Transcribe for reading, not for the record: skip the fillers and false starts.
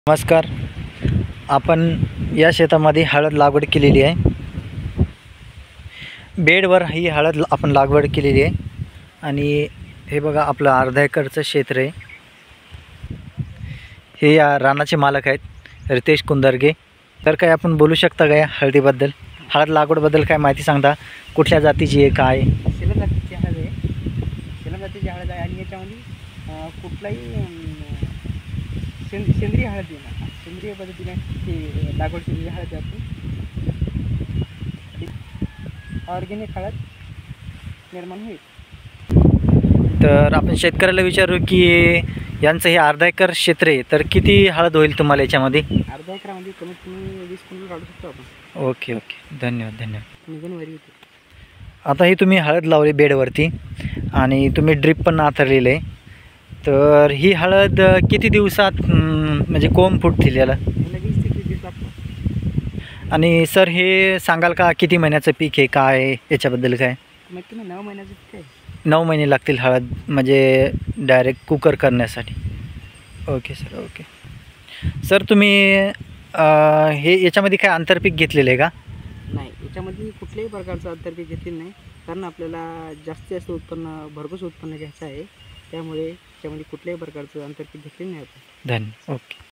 नमस्कार. आपण या शेतामध्ये हळद लागवड केलेली आहे. बेडवर ही हळद आपण लागवड केलेली आहे. आणि हे बघा आपलं अर्धा एकरचं क्षेत्र आहे. हे या रानाचे मालक आहेत रितेश कुंदरगे. तर काय आपण बोलू शकता का या हळदीबद्दल, हळद लागवडबद्दल काय माहिती सांगता? कुठल्या जातीची आहे, काय? सेलम जातीची हळद आहे. सेलम जातीची हळद आहे आणि याच्यामध्ये कुठलाही सेंद्रिय हळद आहे ना, सेंद्रिय पद्धतीने ती लागवड केलेली हळद आहे. आपण ऑर्गॅनिक हळद निर्माण होईल. तर आपण शेतकऱ्याला विचारू की यांचं हे अर्धा एकर क्षेत्र आहे, तर किती हळद होईल तुम्हाला याच्यामध्ये? अर्धा एकरामध्ये कमीत कमी 20 क्विंटल काढू शकतो आपण. ओके ओके, धन्यवाद धन्यवाद. निघून होते. आता ही तुम्ही हळद लावली बेडवरती आणि तुम्ही ड्रीप पण नाथरलेलं आहे. तर ही हळद किती दिवसात म्हणजे कोंब फुटतील याला? त्याला 20 ते 30 दिवस लागतात. आणि सर हे सांगाल का किती महिन्याचं पीक आहे, काय आहे, याच्याबद्दल काय? कमीत कमी 9 महिन्याचं पीक आहे. 9 महिने लागतील हळद म्हणजे डायरेक्ट कुकर करण्यासाठी. Okay sir, okay sir. तुम्ही हे याच्यामध्ये काय आंतरपीक घेतलेलं आहे का? नाही, याच्यामध्ये कुठल्याही प्रकारचं आंतरपीक घेतलेलं नाही, कारण आपल्याला जास्तीत जास्त उत्पन्न, भरघोस उत्पन्न घ्यायचं आहे. त्यामुळे त्यामध्ये कुठल्याही प्रकारचं आंतरपीक घेतलेलं नाही आपण. धन्यवाद. ओके.